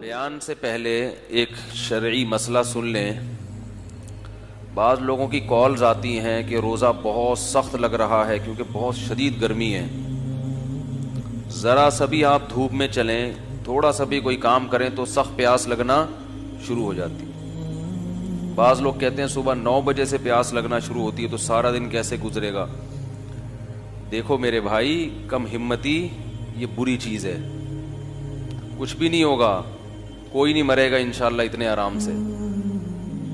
بیان سے پہلے ایک شرعی مسئلہ سن لیں. بعض لوگوں کی کالز آتی ہیں کہ روزہ بہت سخت لگ رہا ہے کیونکہ بہت شدید گرمی ہے. ذرا سا بھی آپ دھوپ میں چلیں, تھوڑا سا بھی کوئی کام کریں تو سخت پیاس لگنا شروع ہو جاتی. بعض لوگ کہتے ہیں صبح 9 بجے سے پیاس لگنا شروع ہوتی ہے تو سارا دن کیسے گزرے گا. دیکھو میرے بھائی, کم ہمتی یہ بری چیز ہے. کچھ بھی نہیں ہوگا, کوئی نہیں مرے گا انشاءاللہ اتنے آرام سے.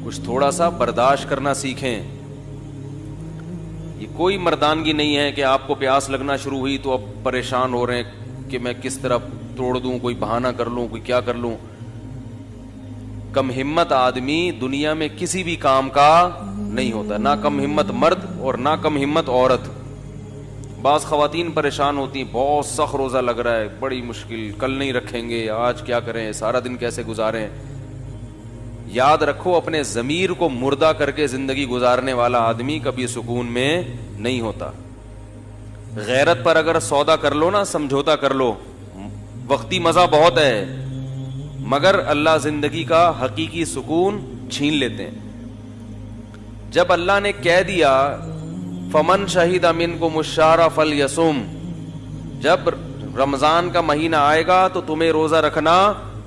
کچھ تھوڑا سا برداشت کرنا سیکھیں. یہ کوئی مردانگی نہیں ہے کہ آپ کو پیاس لگنا شروع ہوئی تو اب پریشان ہو رہے ہیں کہ میں کس طرح توڑ دوں, کوئی بہانہ کر لوں, کوئی کیا کر لوں. کم ہمت آدمی دنیا میں کسی بھی کام کا نہیں ہوتا, نہ کم ہمت مرد اور نہ کم ہمت عورت. بعض خواتین پریشان ہوتی ہیں, بہت سخت روزہ لگ رہا ہے, بڑی مشکل, کل نہیں رکھیں گے, آج کیا کریں, سارا دن کیسے گزاریں. یاد رکھو, اپنے ضمیر کو مردہ کر کے زندگی گزارنے والا آدمی کبھی سکون میں نہیں ہوتا. غیرت پر اگر سودا کر لو نا, سمجھوتا کر لو, وقتی مزہ بہت ہے, مگر اللہ زندگی کا حقیقی سکون چھین لیتے ہیں. جب اللہ نے کہہ دیا فمن شہید منکم الشہر فلیصم, جب رمضان کا مہینہ آئے گا تو تمہیں روزہ رکھنا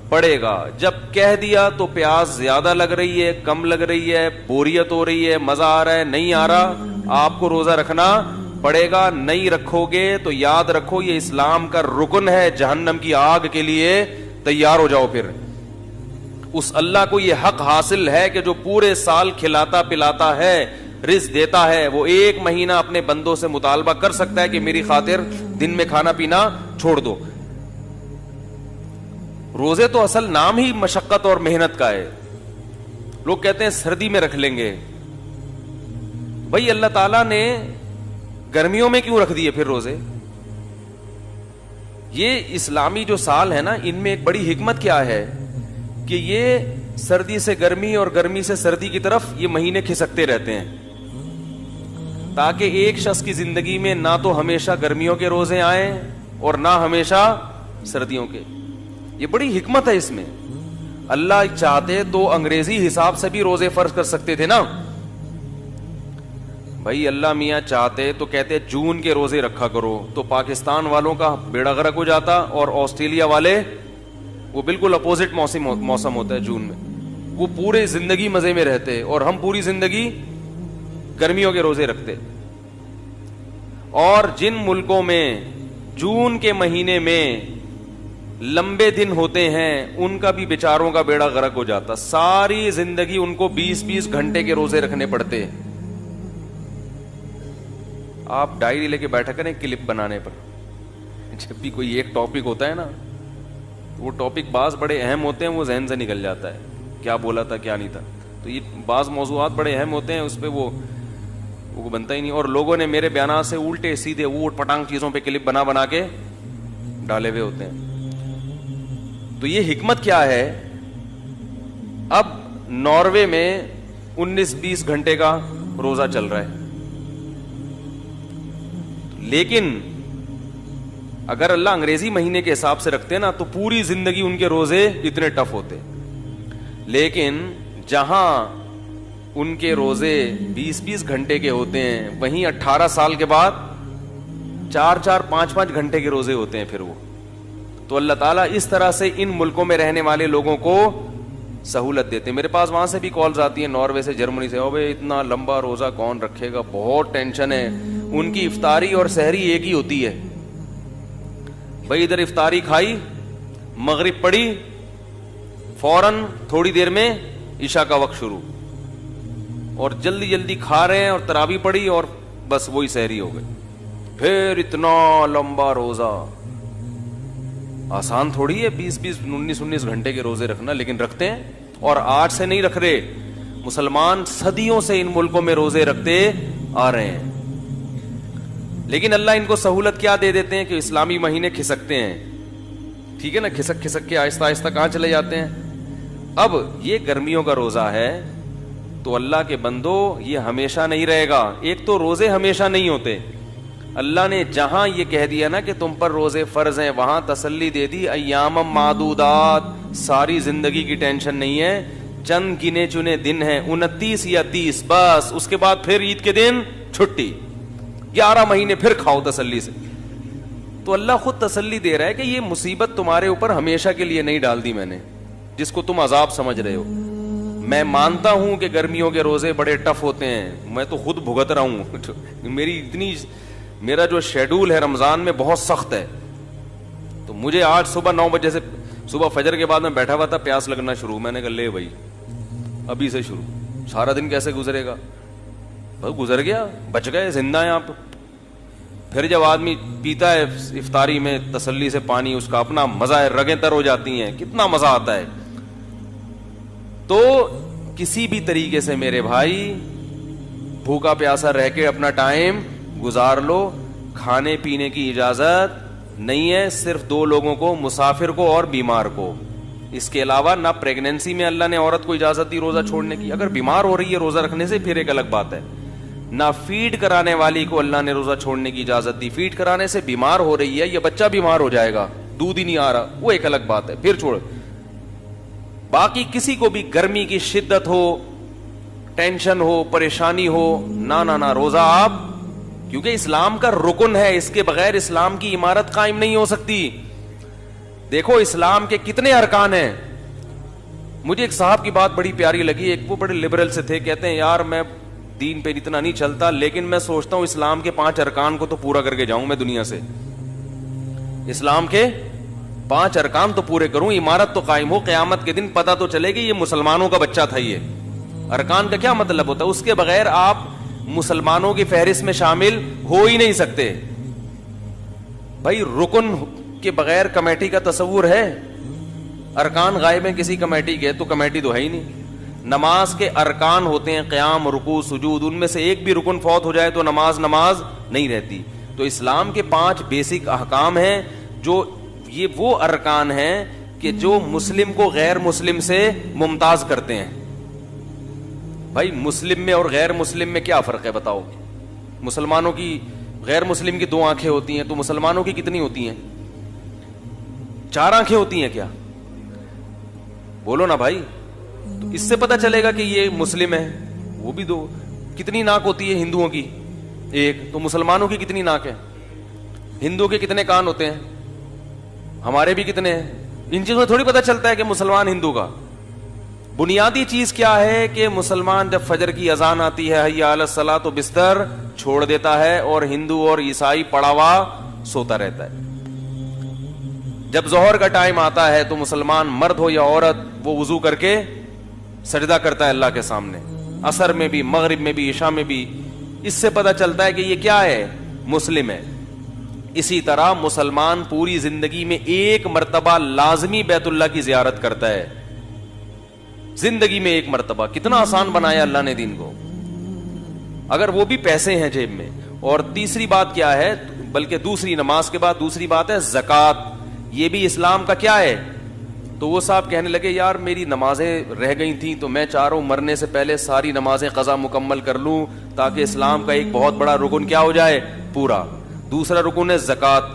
پڑے گا. جب کہہ دیا تو پیاس زیادہ لگ رہی ہے, کم لگ رہی ہے, بوریت ہو رہی ہے, مزہ آ رہا ہے, نہیں آ رہا, آپ کو روزہ رکھنا پڑے گا. نہیں رکھو گے تو یاد رکھو یہ اسلام کا رکن ہے, جہنم کی آگ کے لیے تیار ہو جاؤ. پھر اس اللہ کو یہ حق حاصل ہے کہ جو پورے سال کھلاتا پلاتا ہے, رزق دیتا ہے, وہ ایک مہینہ اپنے بندوں سے مطالبہ کر سکتا ہے کہ میری خاطر دن میں کھانا پینا چھوڑ دو. روزے تو اصل نام ہی مشقت اور محنت کا ہے. لوگ کہتے ہیں سردی میں رکھ لیں گے. بھائی اللہ تعالیٰ نے گرمیوں میں کیوں رکھ دیے پھر روزے؟ یہ اسلامی جو سال ہے نا, ان میں ایک بڑی حکمت کیا ہے کہ یہ سردی سے گرمی اور گرمی سے سردی کی طرف یہ مہینے کھسکتے رہتے ہیں, تاکہ ایک شخص کی زندگی میں نہ تو ہمیشہ گرمیوں کے روزے آئیں اور نہ ہمیشہ سردیوں کے. یہ بڑی حکمت ہے اس میں. اللہ چاہتے تو انگریزی حساب سے بھی روزے فرض کر سکتے تھے نا. بھائی اللہ میاں چاہتے تو کہتے جون کے روزے رکھا کرو, تو پاکستان والوں کا بیڑا غرق ہو جاتا, اور آسٹریلیا والے وہ بالکل اپوزٹ موسم ہوتا ہے جون میں, وہ پورے زندگی مزے میں رہتے, اور ہم پوری زندگی گرمیوں کے روزے رکھتے. اور جن ملکوں میں جون کے مہینے میں لمبے دن ہوتے ہیں ان کا بھی بیچاروں کا بیڑا غرق ہو جاتا. ساری زندگی ان کو 20-20 گھنٹے کے روزے رکھنے پڑتے. آپ ڈائری لے کے بیٹھا کریں کلپ بنانے پر. جب بھی کوئی ایک ٹاپک ہوتا ہے نا, وہ ٹاپک بعض بڑے اہم ہوتے ہیں, وہ ذہن سے نکل جاتا ہے کیا بولا تھا کیا نہیں تھا. تو یہ بعض موضوعات بڑے اہم ہوتے ہیں, اس پہ وہ بنتا ہی نہیں. اور لوگوں نے میرے بیانات سے الٹے سیدھے اوٹ پٹانگ چیزوں پہ کلپ بنا کے ڈالے ہوئے ہوتے ہیں. تو یہ حکمت کیا ہے؟ اب ناروے میں 19-20 گھنٹے کا روزہ چل رہا ہے, لیکن اگر اللہ انگریزی مہینے کے حساب سے رکھتے نا تو پوری زندگی ان کے روزے اتنے ٹف ہوتے. لیکن جہاں ان کے روزے 20-20 گھنٹے کے ہوتے ہیں, وہیں 18 سال کے بعد 4-4, 5-5 گھنٹے کے روزے ہوتے ہیں پھر وہ. تو اللہ تعالیٰ اس طرح سے ان ملکوں میں رہنے والے لوگوں کو سہولت دیتے ہیں. میرے پاس وہاں سے بھی کالز آتی ہیں, ناروے سے, جرمنی سے, اوے اتنا لمبا روزہ کون رکھے گا, بہت ٹینشن ہے. ان کی افطاری اور سحری ایک ہی ہوتی ہے. بھائی ادھر افطاری کھائی, مغرب پڑی, فوراً تھوڑی دیر میں عشاء کا وقت شروع, اور جلدی جلدی کھا رہے ہیں, اور تراویح پڑی, اور بس وہی سحری ہو گئی. پھر اتنا لمبا روزہ آسان تھوڑی ہے 20-20, 19-19 گھنٹے کے روزے رکھنا, لیکن رکھتے ہیں. اور آج سے نہیں رکھ رہے, مسلمان صدیوں سے ان ملکوں میں روزے رکھتے آ رہے ہیں. لیکن اللہ ان کو سہولت کیا دے دیتے ہیں کہ اسلامی مہینے کھسکتے ہیں. ٹھیک ہے نا, کھسک کھسک کے آہستہ آہستہ کہاں چلے جاتے ہیں. اب یہ گرمیوں کا روزہ ہے تو اللہ کے بندو یہ ہمیشہ نہیں رہے گا. ایک تو روزے ہمیشہ نہیں ہوتے, اللہ نے جہاں یہ کہہ دیا نا کہ تم پر روزے فرض ہیں, وہاں تسلی دے دی ایام معدودات, ساری زندگی کی ٹینشن نہیں ہے, چند گنے چنے دن ہیں, 29 یا 30 بس, اس کے بعد پھر عید کے دن چھٹی, 11 مہینے پھر کھاؤ تسلی سے. تو اللہ خود تسلی دے رہا ہے کہ یہ مصیبت تمہارے اوپر ہمیشہ کے لیے نہیں ڈال دی میں نے, جس کو تم عذاب سمجھ رہے ہو. میں مانتا ہوں کہ گرمیوں کے روزے بڑے ٹف ہوتے ہیں, میں تو خود بھگت رہا ہوں, میرا جو شیڈول ہے رمضان میں بہت سخت ہے. تو مجھے آج صبح 9 بجے سے, صبح فجر کے بعد میں بیٹھا ہوا تھا, پیاس لگنا شروع, میں نے کہا لے بھائی ابھی سے شروع, سارا دن کیسے گزرے گا, بس گزر گیا, بچ گئے, زندہ ہیں آپ. پھر جب آدمی پیتا ہے افطاری میں تسلی سے پانی, اس کا اپنا مزہ ہے, رگیں تر ہو جاتی ہیں, کتنا مزہ آتا ہے. تو کسی بھی طریقے سے میرے بھائی بھوکا پیاسا رہ کے اپنا ٹائم گزار لو. کھانے پینے کی اجازت نہیں ہے, صرف 2 لوگوں کو, مسافر کو اور بیمار کو. اس کے علاوہ نہ پریگنینسی میں اللہ نے عورت کو اجازت دی روزہ چھوڑنے کی, اگر بیمار ہو رہی ہے روزہ رکھنے سے پھر ایک الگ بات ہے. نہ فیڈ کرانے والی کو اللہ نے روزہ چھوڑنے کی اجازت دی, فیڈ کرانے سے بیمار ہو رہی ہے, یہ بچہ بیمار ہو جائے گا, دودھ ہی نہیں آ رہا, وہ ایک الگ بات ہے, پھر چھوڑ. باقی کسی کو بھی گرمی کی شدت ہو, ٹینشن ہو, پریشانی ہو, نہ روزہ آپ, کیونکہ اسلام کا رکن ہے, اس کے بغیر اسلام کی عمارت قائم نہیں ہو سکتی. دیکھو اسلام کے کتنے ارکان ہیں. مجھے ایک صاحب کی بات بڑی پیاری لگی, ایک وہ بڑے لبرل سے تھے, کہتے ہیں یار میں دین پہ اتنا نہیں چلتا, لیکن میں سوچتا ہوں اسلام کے 5 ارکان کو تو پورا کر کے جاؤں میں دنیا سے, اسلام کے 5 ارکان تو پورے کروں, عمارت تو قائم ہو, قیامت کے دن پتہ تو چلے گی یہ مسلمانوں کا بچہ تھا. یہ ارکان کا کیا مطلب ہوتا ہے, اس کے بغیر آپ مسلمانوں کی فہرست میں شامل ہو ہی نہیں سکتے. بھائی رکن کے بغیر کمیٹی کا تصور ہے, ارکان غائب ہیں کسی کمیٹی کے, تو کمیٹی تو ہے ہی نہیں. نماز کے ارکان ہوتے ہیں قیام, رکوع, سجود, ان میں سے ایک بھی رکن فوت ہو جائے تو نماز نہیں رہتی. تو اسلام کے 5 بیسک احکام ہیں, جو یہ وہ ارکان ہیں کہ جو مسلم کو غیر مسلم سے ممتاز کرتے ہیں. بھائی مسلم میں اور غیر مسلم میں کیا فرق ہے بتاؤ. مسلمانوں کی, غیر مسلم کی 2 آنکھیں ہوتی ہیں, تو مسلمانوں کی کتنی ہوتی ہیں, 4 آنکھیں ہوتی ہیں کیا, بولو نا بھائی. تو اس سے پتہ چلے گا کہ یہ مسلم ہے. وہ بھی 2. کتنی ناک ہوتی ہے ہندوؤں کی, 1. تو مسلمانوں کی کتنی ناک ہے, ہندو کے کتنے کان ہوتے ہیں, ہمارے بھی کتنے ہیں. ان چیزوں میں تھوڑی پتہ چلتا ہے کہ مسلمان ہندو کا. بنیادی چیز کیا ہے کہ مسلمان جب فجر کی اذان آتی ہے حی علی الصلاۃ تو بستر چھوڑ دیتا ہے, اور ہندو اور عیسائی پڑا ہوا سوتا رہتا ہے. جب ظہر کا ٹائم آتا ہے تو مسلمان مرد ہو یا عورت وہ وضو کر کے سجدہ کرتا ہے اللہ کے سامنے, عصر میں بھی, مغرب میں بھی, عشاء میں بھی. اس سے پتہ چلتا ہے کہ یہ کیا ہے, مسلم ہے. اسی طرح مسلمان پوری زندگی میں 1 مرتبہ لازمی بیت اللہ کی زیارت کرتا ہے, زندگی میں 1 مرتبہ. کتنا آسان بنایا اللہ نے دین کو, اگر وہ بھی پیسے ہیں جیب میں. اور تیسری بات کیا ہے, بلکہ دوسری نماز کے بعد دوسری بات ہے زکوٰۃ. یہ بھی اسلام کا کیا ہے. تو وہ صاحب کہنے لگے یار میری نمازیں رہ گئی تھیں, تو میں چاہ رہا ہوں مرنے سے پہلے ساری نمازیں قضا مکمل کر لوں, تاکہ اسلام کا ایک بہت بڑا رکن کیا ہو جائے, پورا. دوسرا رکن ہے زکوٰۃ.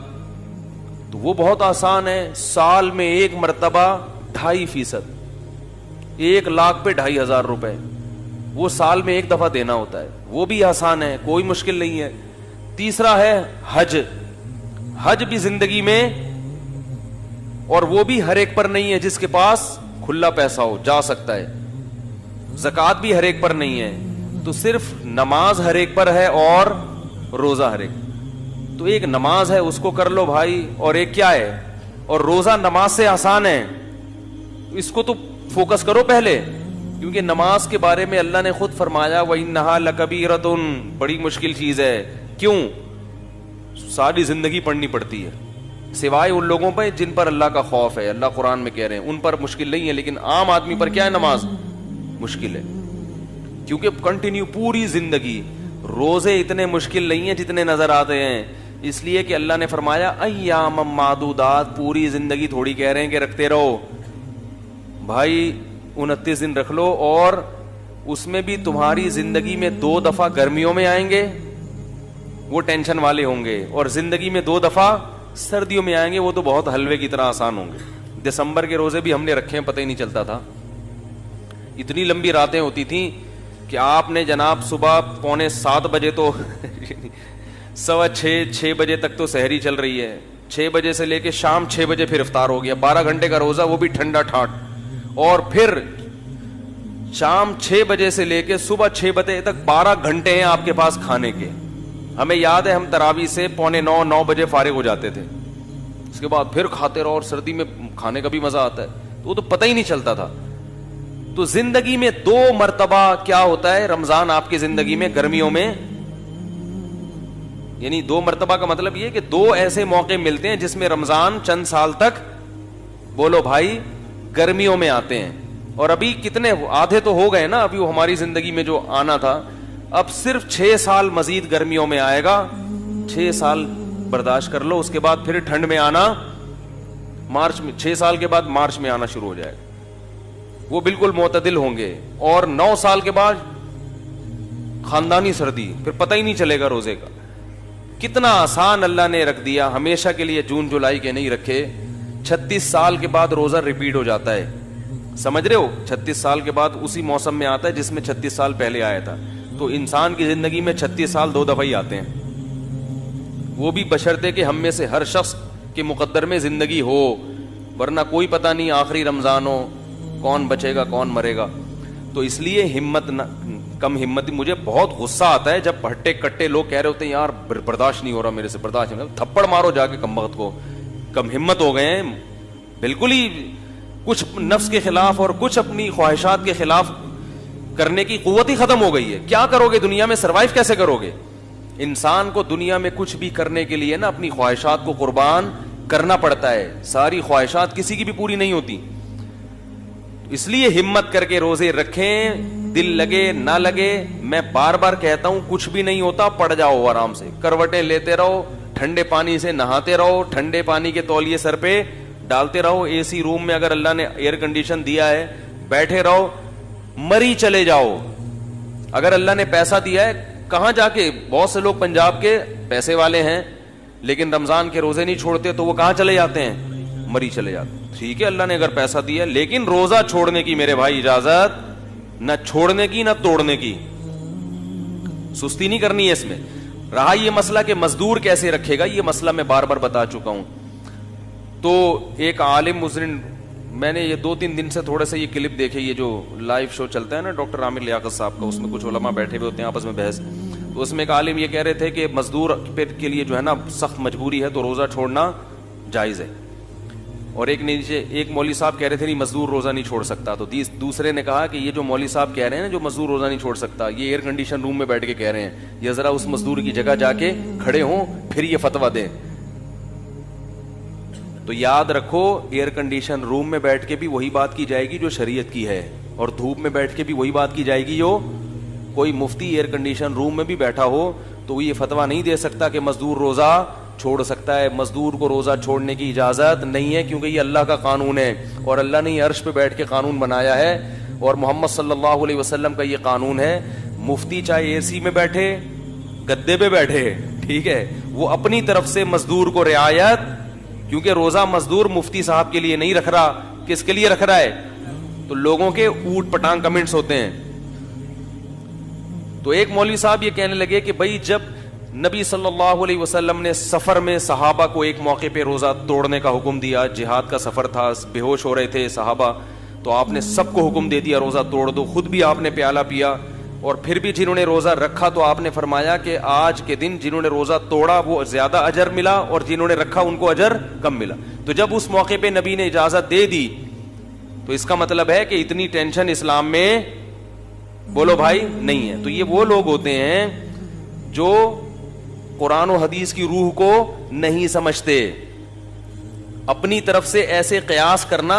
تو وہ بہت آسان ہے, سال میں 1 مرتبہ 2.5%, 1 لاکھ پہ 2,500 روپے, وہ سال میں 1 دفعہ دینا ہوتا ہے. وہ بھی آسان ہے, کوئی مشکل نہیں ہے. تیسرا ہے حج. حج بھی زندگی میں, اور وہ بھی ہر ایک پر نہیں ہے, جس کے پاس کھلا پیسہ ہو جا سکتا ہے. زکوٰۃ بھی ہر ایک پر نہیں ہے, تو صرف نماز ہر ایک پر ہے اور روزہ ہر ایک. تو ایک نماز ہے اس کو کر لو بھائی, اور ایک کیا ہے, اور روزہ نماز سے آسان ہے, اس کو تو فوکس کرو پہلے, کیونکہ نماز کے بارے میں اللہ نے خود فرمایا وَإِنَّهَا لَكَبِيرَةٌ, بڑی مشکل چیز ہے. کیوں, ساری زندگی پڑھنی پڑتی ہے, سوائے ان لوگوں پہ جن پر اللہ کا خوف ہے. اللہ قرآن میں کہہ رہے ہیں ان پر مشکل نہیں ہے, لیکن عام آدمی پر کیا ہے, نماز مشکل ہے. کیونکہ کنٹینیو پوری زندگی, روزے اتنے مشکل نہیں ہیں جتنے نظر آتے ہیں, اس لیے کہ اللہ نے فرمایا ایام معدودات, پوری زندگی تھوڑی کہہ رہے ہیں کہ رکھتے رہو بھائی, 29 دن رکھ لو, اور اس میں بھی تمہاری زندگی میں 2 دفعہ گرمیوں میں آئیں گے, وہ ٹینشن والے ہوں گے. اور زندگی میں 2 دفعہ سردیوں میں آئیں گے, وہ تو بہت حلوے کی طرح آسان ہوں گے. دسمبر کے روزے بھی ہم نے رکھے ہیں, پتہ ہی نہیں چلتا تھا. اتنی لمبی راتیں ہوتی تھیں کہ آپ نے جناب صبح 6:45 بجے تو 6:15 بجے تک تو سحری چل رہی ہے, 6 بجے سے لے کے شام 6 بجے پھر افطار ہو گیا. 12 گھنٹے کا روزہ, وہ بھی ٹھنڈا ٹھاٹ. اور پھر شام 6 بجے سے لے کے صبح 6 بجے تک 12 گھنٹے ہیں آپ کے پاس کھانے کے. ہمیں یاد ہے ہم تراویح سے 8:45-9 بجے فارغ ہو جاتے تھے, اس کے بعد پھر کھاتے رہو. اور سردی میں کھانے کا بھی مزہ آتا ہے, تو وہ تو پتہ ہی نہیں چلتا تھا. تو زندگی میں 2 مرتبہ کیا ہوتا ہے رمضان آپ کی زندگی میں گرمیوں میں, یعنی 2 مرتبہ کا مطلب یہ کہ 2 ایسے موقع ملتے ہیں جس میں رمضان چند سال تک, بولو بھائی, گرمیوں میں آتے ہیں. اور ابھی کتنے آدھے تو ہو گئے نا, ابھی وہ ہماری زندگی میں جو آنا تھا, اب صرف 6 سال مزید گرمیوں میں آئے گا. 6 سال برداشت کر لو, اس کے بعد پھر ٹھنڈ میں آنا مارچ میں, 6 سال کے بعد مارچ میں آنا شروع ہو جائے گا. وہ بالکل معتدل ہوں گے. اور 9 سال کے بعد خاندانی سردی, پھر پتہ ہی نہیں چلے گا روزے کا. کتنا آسان اللہ نے رکھ دیا, ہمیشہ کے لیے جون جولائی کے نہیں رکھے. 36 سال کے بعد روزہ ریپیٹ ہو جاتا ہے, سمجھ رہے ہو, 36 سال کے بعد اسی موسم میں آتا ہے جس میں 36 سال پہلے آیا تھا. تو انسان کی زندگی میں 36 سال 2 دفعہ ہی آتے ہیں, وہ بھی بشرطے کہ ہم میں سے ہر شخص کے مقدر میں زندگی ہو, ورنہ کوئی پتہ نہیں آخری رمضان ہو, کون بچے گا کون مرے گا. تو اس لیے ہمت نہ, کم ہمتی. مجھے بہت غصہ آتا ہے جب ہٹے کٹے لوگ کہہ رہے ہوتے ہیں یار برداشت نہیں ہو رہا میرے سے, برداشت نہیں, تھپڑ مارو جا کے کم وقت کو, کم ہمت ہو گئے ہیں بالکل ہی. کچھ نفس کے خلاف اور کچھ اپنی خواہشات کے خلاف کرنے کی قوت ہی ختم ہو گئی ہے. کیا کرو گے دنیا میں, سروائیو کیسے کرو گے؟ انسان کو دنیا میں کچھ بھی کرنے کے لیے نا اپنی خواہشات کو قربان کرنا پڑتا ہے. ساری خواہشات کسی کی بھی پوری نہیں ہوتی. اس لیے ہمت کر کے روزے رکھیں, دل لگے نہ لگے. میں بار بار کہتا ہوں کچھ بھی نہیں ہوتا, پڑ جاؤ آرام سے, کروٹیں لیتے رہو, ٹھنڈے پانی سے نہاتے رہو, ٹھنڈے پانی کے تولیے سر پہ ڈالتے رہو. اے سی روم میں اگر اللہ نے ایئر کنڈیشن دیا ہے, بیٹھے رہو, مری چلے جاؤ. اگر اللہ نے پیسہ دیا ہے, کہاں جا کے, بہت سے لوگ پنجاب کے پیسے والے ہیں لیکن رمضان کے روزے نہیں چھوڑتے, تو وہ کہاں چلے جاتے ہیں, مری چلے جاتے. ٹھیک ہے اللہ نے اگر پیسہ دیا, لیکن روزہ چھوڑنے کی میرے بھائی اجازت, نہ چھوڑنے کی نہ توڑنے کی. سستی نہیں کرنی ہے اس میں. رہا یہ مسئلہ کہ مزدور کیسے رکھے گا, یہ مسئلہ میں بار بار بتا چکا ہوں. تو ایک عالم مزرن, میں نے یہ 2-3 دن سے تھوڑے سے یہ کلپ دیکھے, یہ جو لائیو شو چلتا ہے نا ڈاکٹر عامر لیاقت صاحب کا, اس میں کچھ علماء بیٹھے ہوئے ہوتے ہیں آپس میں بحث. تو اس میں ایک عالم یہ کہہ رہے تھے کہ مزدور کے لیے جو ہے نا سخت مجبوری ہے تو روزہ چھوڑنا جائز ہے. اور ایک مولوی صاحب کہہ رہے تھے نہیں مزدور روزہ نہیں چھوڑ سکتا. تو دوسرے نے کہا کہ یہ جو مولوی صاحب کہہ رہے ہیں نا جو مزدور روزہ نہیں چھوڑ سکتا, یہ ایئر کنڈیشن روم میں بیٹھ کے کہہ رہے ہیں, یہ ذرا اس مزدور کی جگہ جا کے کھڑے ہوں پھر یہ فتویٰ دیں. تو یاد رکھو ایئر کنڈیشن روم میں بیٹھ کے بھی وہی بات کی جائے گی جو شریعت کی ہے, اور دھوپ میں بیٹھ کے بھی وہی بات کی جائے گی جو. کوئی مفتی ایئر کنڈیشن روم میں بھی بیٹھا ہو تو وہ یہ فتویٰ نہیں دے سکتا کہ مزدور روزہ چھوڑ سکتا ہے. مزدور کو روزہ چھوڑنے کی اجازت نہیں ہے, کیونکہ یہ اللہ کا قانون ہے, اور اللہ نے یہ عرش پہ بیٹھ کے قانون بنایا ہے, اور محمد صلی اللہ علیہ وسلم کا یہ قانون ہے. مفتی چاہے اے سی میں بیٹھے, گدے پہ بیٹھے, ٹھیک ہے, وہ اپنی طرف سے مزدور کو رعایت, کیونکہ روزہ مزدور مفتی صاحب کے لیے نہیں رکھ رہا, کس کے لیے رکھ رہا ہے؟ تو لوگوں کے اوٹ پٹانگ کمنٹس ہوتے ہیں. تو ایک مولوی صاحب یہ کہنے لگے کہ بھائی جب نبی صلی اللہ علیہ وسلم نے سفر میں صحابہ کو ایک موقع پہ روزہ توڑنے کا حکم دیا, جہاد کا سفر تھا, بے ہوش ہو رہے تھے صحابہ, تو آپ نے سب کو حکم دے دیا روزہ توڑ دو, خود بھی آپ نے پیالہ پیا, اور پھر بھی جنہوں نے روزہ رکھا تو آپ نے فرمایا کہ آج کے دن جنہوں نے روزہ توڑا وہ زیادہ اجر ملا, اور جنہوں نے رکھا ان کو اجر کم ملا. تو جب اس موقع پہ نبی نے اجازت دے دی تو اس کا مطلب ہے کہ اتنی ٹینشن اسلام میں, بولو بھائی, نہیں ہے. تو یہ وہ لوگ ہوتے ہیں جو قرآن و حدیث کی روح کو نہیں سمجھتے. اپنی طرف سے ایسے قیاس کرنا,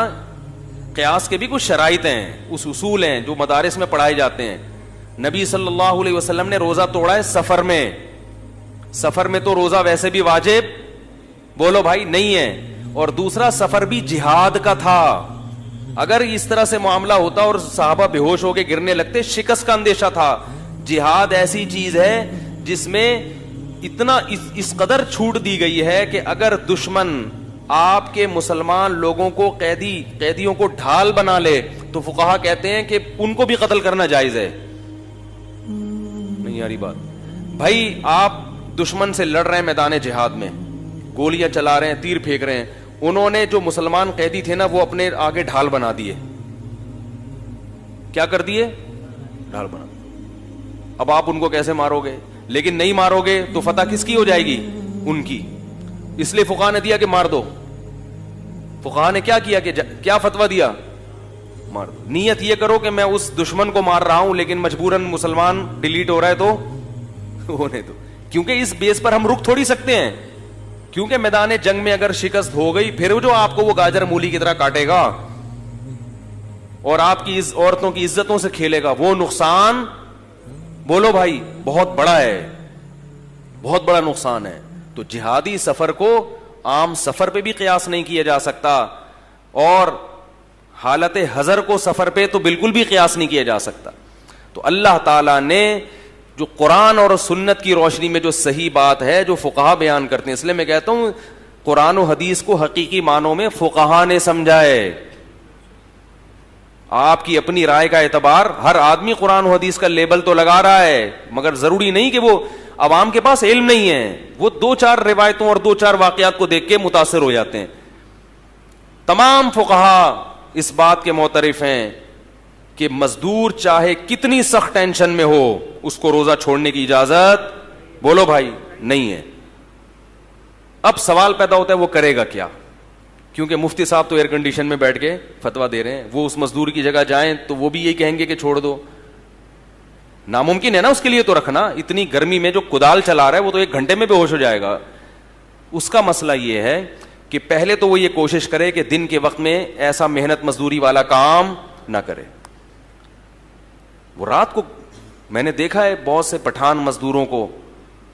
قیاس کے بھی کچھ شرائط ہیں, اس اصول ہیں جو مدارس میں پڑھائے جاتے ہیں. نبی صلی اللہ علیہ وسلم نے روزہ توڑا ہے سفر میں, سفر میں تو روزہ ویسے بھی واجب, بولو بھائی, نہیں ہے. اور دوسرا سفر بھی جہاد کا تھا. اگر اس طرح سے معاملہ ہوتا اور صحابہ بے ہوش ہو کے گرنے لگتے, شکست کا اندیشہ تھا. جہاد ایسی چیز ہے جس میں اتنا اس قدر چھوٹ دی گئی ہے کہ اگر دشمن آپ کے مسلمان لوگوں کو قیدیوں کو ڈھال بنا لے تو فقہا کہتے ہیں کہ ان کو بھی قتل کرنا جائز ہے. نہیں یاری بات بھائی, آپ دشمن سے لڑ رہے ہیں میدان جہاد میں, گولیاں چلا رہے ہیں, تیر پھینک رہے ہیں, انہوں نے جو مسلمان قیدی تھے نا وہ اپنے آگے ڈھال بنا دیے. کیا کر دیے؟ ڈھال بنا. اب آپ ان کو کیسے مارو گے؟ لیکن نہیں مارو گے تو فتح کس کی ہو جائے گی؟ ان کی. اس لیے فقہا نے دیا کہ مار دو. فقہا نے کیا کیا کہ کیا فتویٰ دیا؟ مار دو. نیت یہ کرو کہ میں اس دشمن کو مار رہا ہوں لیکن مجبوراً مسلمان ڈیلیٹ ہو رہا ہے تو ہونے دو, کیونکہ اس بیس پر ہم رک تھوڑی سکتے ہیں. کیونکہ میدان جنگ میں اگر شکست ہو گئی پھر جو آپ کو وہ گاجر مولی کی طرح کاٹے گا اور آپ کی عورتوں کی عزتوں سے کھیلے گا, وہ نقصان بولو بھائی بہت بڑا ہے, بہت بڑا نقصان ہے. تو جہادی سفر کو عام سفر پہ بھی قیاس نہیں کیا جا سکتا, اور حالت حضر کو سفر پہ تو بالکل بھی قیاس نہیں کیا جا سکتا. تو اللہ تعالیٰ نے جو قرآن اور سنت کی روشنی میں جو صحیح بات ہے جو فقہا بیان کرتے ہیں, اس لیے میں کہتا ہوں قرآن و حدیث کو حقیقی معنوں میں فقہا نے سمجھا ہے. آپ کی اپنی رائے کا اعتبار, ہر آدمی قرآن و حدیث کا لیبل تو لگا رہا ہے, مگر ضروری نہیں کہ وہ عوام کے پاس علم نہیں ہے, وہ 2-4 روایتوں اور 2-4 واقعات کو دیکھ کے متاثر ہو جاتے ہیں. تمام فقہا اس بات کے معترف ہیں کہ مزدور چاہے کتنی سخت ٹینشن میں ہو اس کو روزہ چھوڑنے کی اجازت بولو بھائی نہیں ہے. اب سوال پیدا ہوتا ہے وہ کرے گا کیا؟ کیونکہ مفتی صاحب تو ایئر کنڈیشن میں بیٹھ کے فتویٰ دے رہے ہیں, وہ اس مزدور کی جگہ جائیں تو وہ بھی یہی کہیں گے کہ چھوڑ دو. ناممکن ہے نا اس کے لیے تو رکھنا. اتنی گرمی میں جو کدال چلا رہا ہے وہ تو 1 گھنٹے میں بے ہوش ہو جائے گا. اس کا مسئلہ یہ ہے کہ پہلے تو وہ یہ کوشش کرے کہ دن کے وقت میں ایسا محنت مزدوری والا کام نہ کرے. وہ رات کو میں نے دیکھا ہے بہت سے پٹھان مزدوروں کو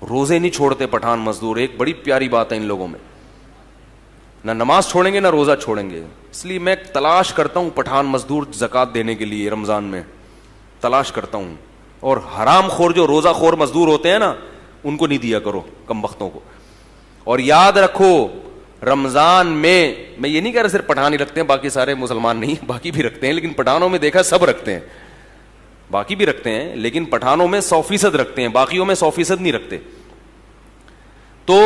روزے نہیں چھوڑتے. پٹھان مزدور ایک بڑی پیاری بات ہے ان لوگوں میں, نہ نماز چھوڑیں گے نہ روزہ چھوڑیں گے. اس لیے میں تلاش کرتا ہوں پٹھان مزدور زکوٰۃ دینے کے لیے رمضان میں تلاش کرتا ہوں, اور حرام خور جو روزہ خور مزدور ہوتے ہیں نا ان کو نہیں دیا کرو, کم بختوں کو. اور یاد رکھو رمضان میں یہ نہیں کہہ رہا صرف پٹھان ہی رکھتے ہیں, باقی سارے مسلمان نہیں, باقی بھی رکھتے ہیں, لیکن پٹھانوں میں دیکھا سب رکھتے ہیں, باقی بھی رکھتے ہیں, لیکن پٹھانوں میں 100% رکھتے ہیں, باقیوں میں 100% نہیں رکھتے. تو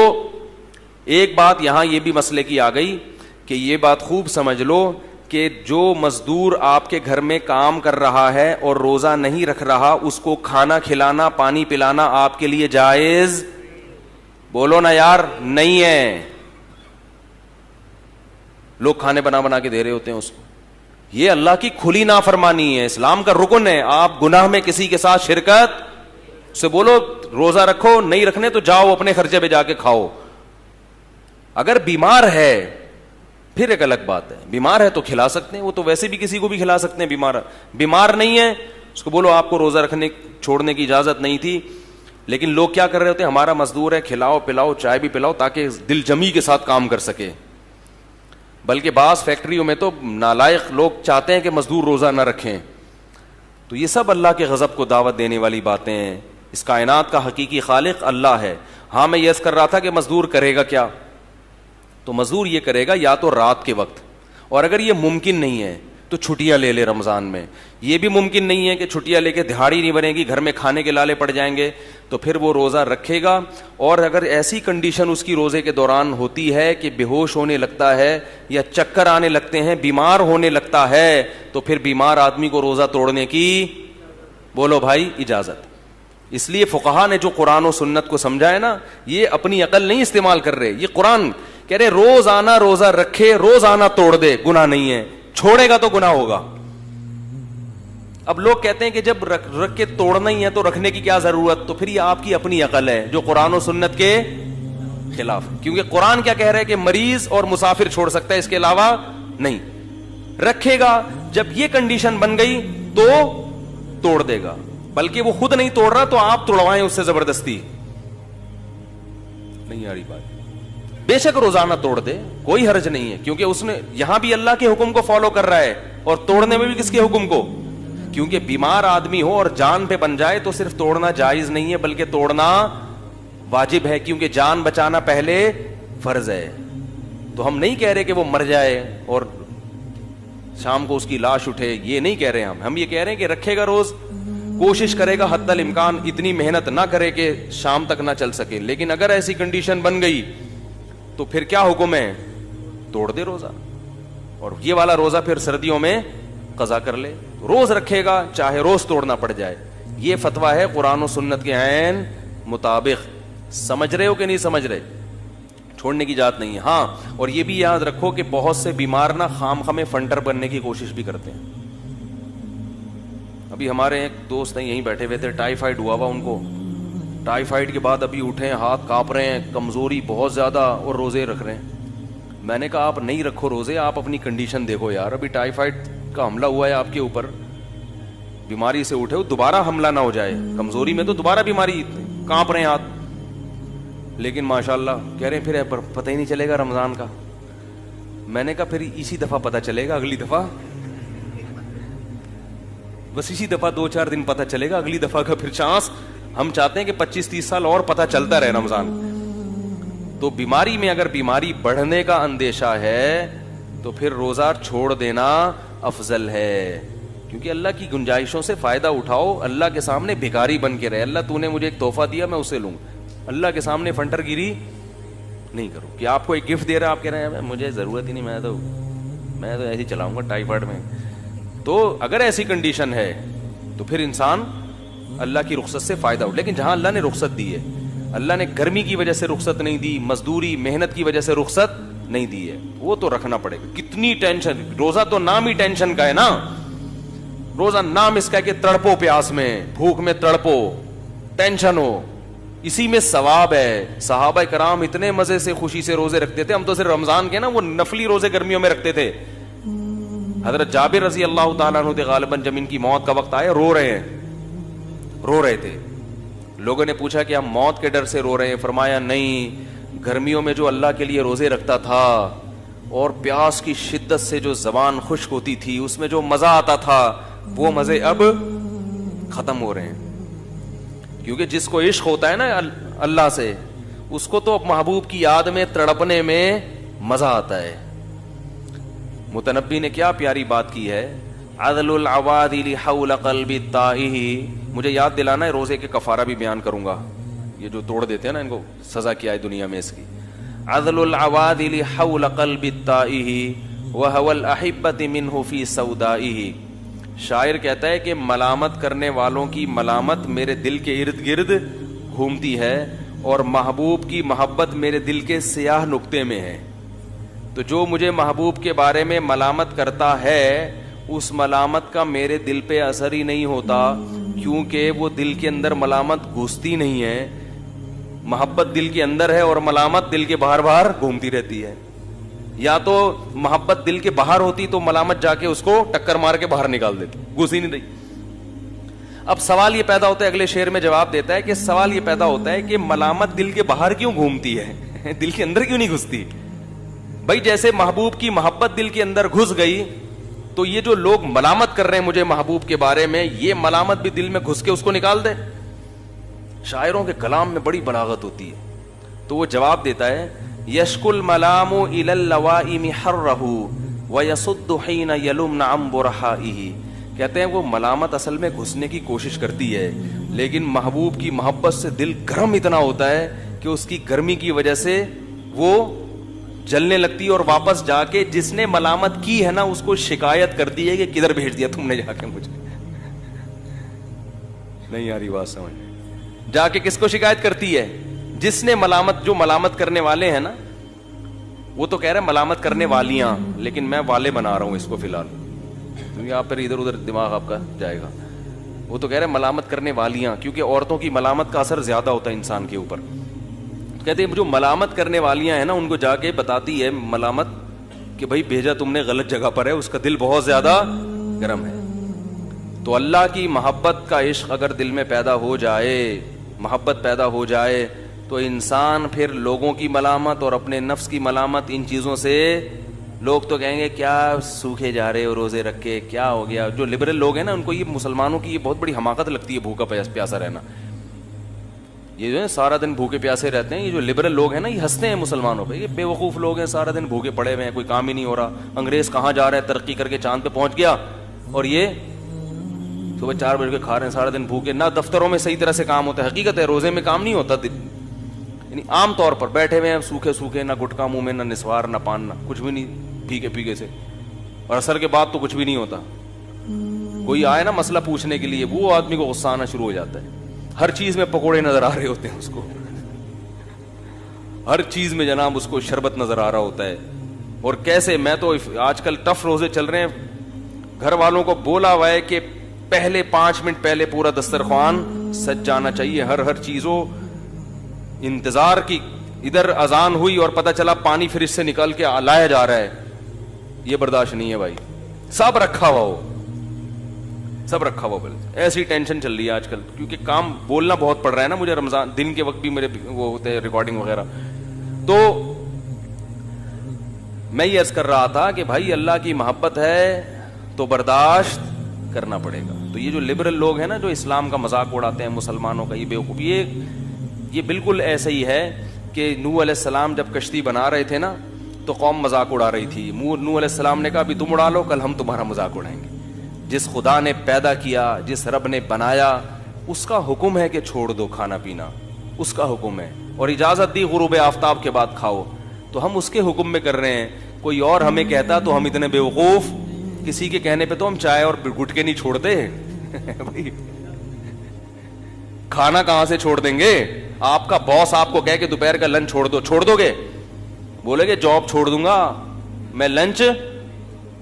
ایک بات یہاں یہ بھی مسئلے کی آ گئی کہ یہ بات خوب سمجھ لو کہ جو مزدور آپ کے گھر میں کام کر رہا ہے اور روزہ نہیں رکھ رہا, اس کو کھانا کھلانا پانی پلانا آپ کے لیے جائز بولو نا یار نہیں ہے. لوگ کھانے بنا بنا کے دے رہے ہوتے ہیں اس کو. یہ اللہ کی کھلی نافرمانی ہے, اسلام کا رکن ہے. آپ گناہ میں کسی کے ساتھ شرکت, سے بولو روزہ رکھو, نہیں رکھنے تو جاؤ اپنے خرچے پہ جا کے کھاؤ. اگر بیمار ہے پھر ایک الگ بات ہے, بیمار ہے تو کھلا سکتے ہیں, وہ تو ویسے بھی کسی کو بھی کھلا سکتے ہیں. بیمار نہیں ہے اس کو بولو آپ کو روزہ رکھنے چھوڑنے کی اجازت نہیں تھی. لیکن لوگ کیا کر رہے ہوتے ہیں, ہمارا مزدور ہے کھلاؤ پلاؤ چائے بھی پلاؤ تاکہ دل جمی کے ساتھ کام کر سکے. بلکہ بعض فیکٹریوں میں تو نالائق لوگ چاہتے ہیں کہ مزدور روزہ نہ رکھیں. تو یہ سب اللہ کے غضب کو دعوت دینے والی باتیں ہیں. اس کائنات کا حقیقی خالق اللہ ہے. ہاں میں یس کر رہا تھا کہ مزدور کرے گا کیا, تو مزدور یہ کرے گا یا تو رات کے وقت, اور اگر یہ ممکن نہیں ہے تو چھٹیاں لے لے رمضان میں. یہ بھی ممکن نہیں ہے کہ چھٹیاں لے کے دہاڑی نہیں بنے گی, گھر میں کھانے کے لالے پڑ جائیں گے, تو پھر وہ روزہ رکھے گا. اور اگر ایسی کنڈیشن اس کی روزے کے دوران ہوتی ہے کہ بے ہوش ہونے لگتا ہے یا چکر آنے لگتے ہیں, بیمار ہونے لگتا ہے, تو پھر بیمار آدمی کو روزہ توڑنے کی بولو بھائی اجازت. اس لیے فقہا نے جو قرآن و سنت کو سمجھا ہے نا, یہ اپنی عقل نہیں استعمال کر رہے, یہ قرآن کہہ رہے روزانہ روزہ رکھے, روزانہ توڑ دے, گناہ نہیں ہے. چھوڑے گا تو گناہ ہوگا. اب لوگ کہتے ہیں کہ جب رکھ کے توڑنا ہی ہے تو رکھنے کی کیا ضرورت, تو پھر یہ آپ کی اپنی عقل ہے جو قرآن و سنت کے خلاف. کیونکہ قرآن کیا کہہ رہا ہے کہ مریض اور مسافر چھوڑ سکتا ہے, اس کے علاوہ نہیں. رکھے گا, جب یہ کنڈیشن بن گئی تو توڑ دے گا. بلکہ وہ خود نہیں توڑ رہا تو آپ توڑوائیں اس سے زبردستی. نہیں آ رہی بات. بے شک روزانہ توڑ دے, کوئی حرج نہیں ہے, کیونکہ اس نے یہاں بھی اللہ کے حکم کو فالو کر رہا ہے اور توڑنے میں بھی کس کے حکم کو. کیونکہ بیمار آدمی ہو اور جان پہ بن جائے تو صرف توڑنا جائز نہیں ہے, بلکہ توڑنا واجب ہے کیونکہ جان بچانا پہلے فرض ہے. تو ہم نہیں کہہ رہے کہ وہ مر جائے اور شام کو اس کی لاش اٹھے, یہ نہیں کہہ رہے ہم یہ کہہ رہے ہیں کہ رکھے گا روز, کوشش کرے گا حتی الامکان اتنی محنت نہ کرے کہ شام تک نہ چل سکے. لیکن اگر ایسی کنڈیشن بن گئی تو پھر کیا حکم ہے, توڑ دے روزہ, اور یہ والا روزہ پھر سردیوں میں قضا کر لے. روز رکھے گا چاہے روز توڑنا پڑ جائے. یہ فتویٰ ہے قرآن و سنت کے عین مطابق. سمجھ رہے ہو کہ نہیں سمجھ رہے؟ چھوڑنے کی جات نہیں ہے. ہاں, اور یہ بھی یاد رکھو کہ بہت سے بیمار نا خام خامے فنٹر بننے کی کوشش بھی کرتے ہیں. ابھی ہمارے ایک دوست ہیں یہیں بیٹھے ہوئے تھے, ٹائیفائڈ ہوا ہوا ان کو. ٹائیفائڈ کے بعد ابھی اٹھے, ہاتھ کانپ رہے ہیں, کمزوری بہت زیادہ, اور روزے رکھ رہے ہیں. میں نے کہا آپ نہیں رکھو روزے, آپ اپنی کنڈیشن دیکھو یار. ابھی ٹائیفائڈ کا حملہ ہوا ہے آپ کے اوپر, بیماری سے اٹھے ہو, دوبارہ حملہ نہ ہو جائے. کمزوری میں تو دوبارہ بیماری, کانپ رہے ہیں ہاتھ. لیکن ماشاءاللہ کہہ رہے ہیں پھر پتہ ہی نہیں چلے گا رمضان کا. میں نے کہا پھر اسی دفعہ پتہ چلے گا, اگلی دفعہ بس اسی دفعہ 2-4 دن پتہ چلے گا, اگلی دفعہ کا پھر چانس. ہم چاہتے ہیں کہ 25-30 سال اور پتہ چلتا رہے رمضان. تو بیماری میں اگر بیماری بڑھنے کا اندیشہ ہے تو پھر روزہ چھوڑ دینا افضل ہے, کیونکہ اللہ کی گنجائشوں سے فائدہ اٹھاؤ. اللہ کے سامنے بھکاری بن کے رہے, اللہ تو نے مجھے ایک تحفہ دیا میں اسے لوں. اللہ کے سامنے فنٹر گیری نہیں کرو کہ آپ کو ایک گفٹ دے رہا ہے, آپ کہہ رہے ہیں مجھے ضرورت ہی نہیں, میں تو ایسے ہی چلاؤں گا ٹائیفائڈ میں. تو اگر ایسی کنڈیشن ہے تو پھر انسان اللہ کی رخصت سے فائدہ ہو. لیکن جہاں اللہ نے رخصت دی ہے, اللہ نے گرمی کی وجہ سے رخصت نہیں دی, مزدوری محنت کی وجہ سے رخصت نہیں دی ہے, وہ تو رکھنا پڑے گا. کتنی ٹینشن, روزہ تو نام ہی ٹینشن کا ہے نا. روزہ نام اس کا ہے کہ تڑپو پیاس میں, بھوک میں تڑپو, ٹینشن ہو, اسی میں ثواب ہے. صحابہ کرام اتنے مزے سے خوشی سے روزے رکھتے تھے. ہم تو صرف رمضان کے نا وہ نفلی روزے گرمیوں میں رکھتے تھے. حضرت جابر رضی اللہ تعالیٰ عنہ غالباً جب ان کی موت کا وقت آیا رو رہے تھے. لوگوں نے پوچھا کہ ہم موت کے ڈر سے رو رہے ہیں. فرمایا نہیں, گرمیوں میں جو اللہ کے لیے روزے رکھتا تھا اور پیاس کی شدت سے جو زبان خشک ہوتی تھی, اس میں جو مزہ آتا تھا, وہ مزے اب ختم ہو رہے ہیں. کیونکہ جس کو عشق ہوتا ہے نا اللہ سے, اس کو تو محبوب کی یاد میں تڑپنے میں مزہ آتا ہے. متنبی نے کیا پیاری بات کی ہے, عدل العوادل حول قلب الطائہ. مجھے یاد دلانا ہے, روزے کے کفارہ بھی بیان کروں گا. یہ جو توڑ دیتے ہیں نا, ان کو سزا کیا ہے دنیا میں اس کی. عدل العوادل حول قلب الطائہ وهو الاحبۃ منہ فی سودائہ. شاعر کہتا ہے کہ ملامت کرنے والوں کی ملامت میرے دل کے ارد گرد گھومتی ہے, اور محبوب کی محبت میرے دل کے سیاہ نقطے میں ہے. تو جو مجھے محبوب کے بارے میں ملامت کرتا ہے, اس ملامت کا میرے دل پہ اثر ہی نہیں ہوتا, کیونکہ وہ دل کے اندر ملامت گھستی نہیں ہے. محبت دل کے اندر ہے اور ملامت دل کے باہر باہر گھومتی رہتی ہے. یا تو محبت دل کے باہر ہوتی تو ملامت جا کے اس کو ٹکر مار کے باہر نکال دیتی, گھس ہی نہیں رہی. اب سوال یہ پیدا ہوتا ہے, اگلے شعر میں جواب دیتا ہے کہ سوال یہ پیدا ہوتا ہے کہ ملامت دل کے باہر کیوں گھومتی ہے, دل کے اندر کیوں نہیں گھستی؟ بھائی جیسے محبوب کی محبت دل کے اندر گھس گئی, تو یہ جو لوگ ملامت کر رہے ہیں مجھے محبوب کے بارے میں, یہ ملامت بھی دل میں گھس کے اس کو نکال دے. شاعروں کے کلام میں بڑی بلاغت ہوتی ہے. تو وہ جواب دیتا ہے, یشک الملام الی اللوائم حرہ ویصد حین یلمن عن برحائہ. کہتے ہیں وہ ملامت اصل میں گھسنے کی کوشش کرتی ہے, لیکن محبوب کی محبت سے دل گرم اتنا ہوتا ہے کہ اس کی گرمی کی وجہ سے وہ جلنے لگتی ہے, اور واپس جا کے جس نے ملامت کی ہے نا اس کو شکایت کرتی ہے کہ کدھر بھیج دیا تم نے جا کے مجھے. نہیں آ رہی بات سمجھ؟ جا کے کس کو شکایت کرتی ہے؟ جس نے ملامت, جو ملامت کرنے والے ہیں نا, وہ تو کہہ رہے ہیں ملامت کرنے والیاں, لیکن میں والے بنا رہا ہوں اس کو فی الحال, کیونکہ آپ پھر ادھر ادھر دماغ آپ کا جائے گا. وہ تو کہہ رہے ہیں ملامت کرنے والیاں, کیونکہ عورتوں کی ملامت کا اثر زیادہ ہوتا ہے انسان کے اوپر. کہتے ہیں جو ملامت کرنے والیاں ہیں نا, ان کو جا کے بتاتی ہے ملامت کہ بھائی بھیجا تم نے غلط جگہ پر ہے, اس کا دل بہت زیادہ گرم ہے. تو اللہ کی محبت کا عشق اگر دل میں پیدا ہو جائے, محبت پیدا ہو جائے, تو انسان پھر لوگوں کی ملامت اور اپنے نفس کی ملامت, ان چیزوں سے لوگ تو کہیں گے کیا سوکھے جا رہے ہو روزے رکھ کے, کیا ہو گیا. جو لبرل لوگ ہیں نا, ان کو یہ مسلمانوں کی یہ بہت بڑی حماقت لگتی ہے, بھوکا پیاسا رہنا. یہ جو ہے سارا دن بھوکے پیاسے رہتے ہیں, یہ جو لبرل لوگ ہیں نا, یہ ہنستے ہیں مسلمانوں پہ. یہ بے وقوف لوگ ہیں, سارا دن بھوکے پڑے ہوئے ہیں, کوئی کام ہی نہیں ہو رہا. انگریز کہاں جا رہا ہے, ترقی کر کے چاند پہ پہنچ گیا, اور یہ صبح 4 بجے کے کھا رہے ہیں, سارا دن بھوکے. نہ دفتروں میں صحیح طرح سے کام ہوتا ہے. حقیقت ہے روزے میں کام نہیں ہوتا, یعنی عام طور پر بیٹھے ہوئے ہیں سوکھے سوکھے, نہ گٹکا منہ میں, نہ نسوار, نہ پان, نہ کچھ بھی نہیں, پھیکے پھیکے سے. اور عصر کے بعد تو کچھ بھی نہیں ہوتا. کوئی آئے نا مسئلہ پوچھنے کے لیے, وہ آدمی کو غصہ آنا شروع ہو جاتا ہے. ہر چیز میں پکوڑے نظر آ رہے ہوتے ہیں اس کو, ہر چیز میں جناب اس کو شربت نظر آ رہا ہوتا ہے. اور کیسے, میں تو آج کل ٹف روزے چل رہے ہیں, گھر والوں کو بولا ہوا ہے کہ پہلے 5 منٹ پہلے پورا دسترخوان سج جانا چاہیے. ہر چیز ہو, انتظار کی. ادھر اذان ہوئی اور پتہ چلا پانی فریج سے نکال کے لایا جا رہا ہے, یہ برداشت نہیں ہے بھائی. سب رکھا ہوا ہو, سب رکھا ہوا. ایسی ٹینشن چل رہی ہے آج کل, کیونکہ کام بولنا بہت پڑ رہا ہے نا مجھے. رمضان دن کے وقت بھی میرے وہ ہوتے ہیں ریکارڈنگ وغیرہ. تو میں یہ عرض کر رہا تھا کہ بھائی اللہ کی محبت ہے تو برداشت کرنا پڑے گا. تو یہ جو لبرل لوگ ہیں نا, جو اسلام کا مذاق اڑاتے ہیں مسلمانوں کا, یہ بیوقوف, یہ بالکل ایسا ہی ہے کہ نوح علیہ السلام جب کشتی بنا رہے تھے نا, تو قوم مذاق اڑا رہی تھی. نوح علیہ السلام نے کہا ابھی تم اڑا لو, کل ہم تمہارا مذاق اڑائیں گے. جس خدا نے پیدا کیا, جس رب نے بنایا, اس کا حکم ہے کہ چھوڑ دو کھانا پینا, اس کا حکم ہے. اور اجازت دی غروب آفتاب کے بعد کھاؤ, تو ہم اس کے حکم میں کر رہے ہیں. کوئی اور ہمیں کہتا تو ہم اتنے بیوقوف, کسی کے کہنے پہ تو ہم چائے اور گٹکے نہیں چھوڑتے. کھانا کہاں سے چھوڑ دیں گے؟ آپ کا باس آپ کو کہے کہ دوپہر کا لنچ چھوڑ دو گے؟ بولے گے جاب چھوڑ دوں گا میں, لنچ.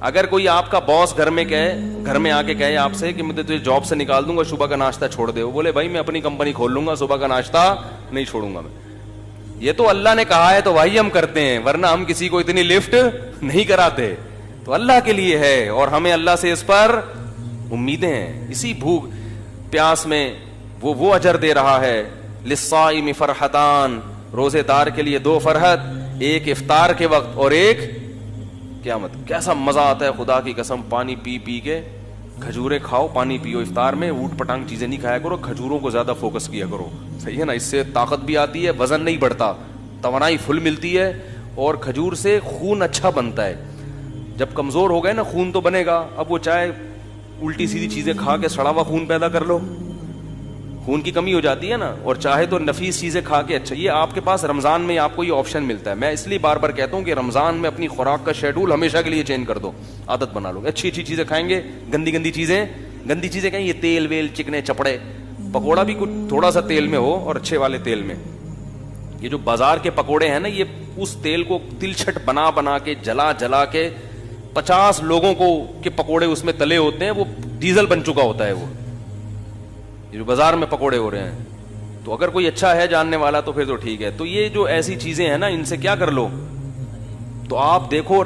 اگر کوئی آپ کا باس گھر میں آ کے کہے آپ سے کہ میں تجھے جاب سے نکال دوں گا, صبح کا ناشتہ چھوڑ دے, وہ بولے بھائی میں اپنی کمپنی کھول لوں گا, صبح کا ناشتہ نہیں چھوڑوں گا میں. یہ تو اللہ نے کہا ہے تو وہی ہم کرتے ہیں, ورنہ ہم کسی کو اتنی لفٹ نہیں کراتے. تو اللہ کے لیے ہے, اور ہمیں اللہ سے اس پر امیدیں ہیں. اسی بھوک پیاس میں وہ اجر دے رہا ہے. للصائم فرحتان, روزے دار کے لیے 2 فرحت, ایک افطار کے وقت اور ایک قیامت. کیسا مزہ آتا ہے خدا کی قسم, پانی پی کے, کھجوریں کھاؤ, پانی پیو افطار میں. اوٹ پٹانگ چیزیں نہیں کھایا کرو, کھجوروں کو زیادہ فوکس کیا کرو, صحیح ہے نا. اس سے طاقت بھی آتی ہے, وزن نہیں بڑھتا, توانائی فل ملتی ہے, اور کھجور سے خون اچھا بنتا ہے. جب کمزور ہو گئے نا خون تو بنے گا. اب وہ چاہے الٹی سیدھی چیزیں کھا کے سڑا ہوا خون پیدا کر لو, خون کی کمی ہو جاتی ہے نا, اور چاہے تو نفیس چیزیں کھا کے. اچھا, یہ آپ کے پاس رمضان میں آپ کو یہ آپشن ملتا ہے. میں اس لیے بار بار کہتا ہوں کہ رمضان میں اپنی خوراک کا شیڈول ہمیشہ کے لیے چینج کر دو, عادت بنا لو. اچھی چیزیں کھائیں گے, گندی چیزیں کہیں, یہ تیل ویل چکنے چپڑے, پکوڑا بھی کچھ تھوڑا سا تیل میں ہو اور اچھے والے تیل میں. یہ جو بازار کے پکوڑے ہیں نا, یہ اس تیل کو تلچھٹ بنا کے جلا کے 50 لوگوں کو کے پکوڑے اس میں تلے ہوتے ہیں, وہ ڈیزل بن چکا ہوتا ہے وہ, یہ جو بازار میں پکوڑے ہو رہے ہیں. تو اگر کوئی اچھا ہے جاننے والا تو پھر تو ٹھیک ہے. تو یہ جو ایسی چیزیں ہیں نا, ان سے کیا کر لو, تو آپ دیکھو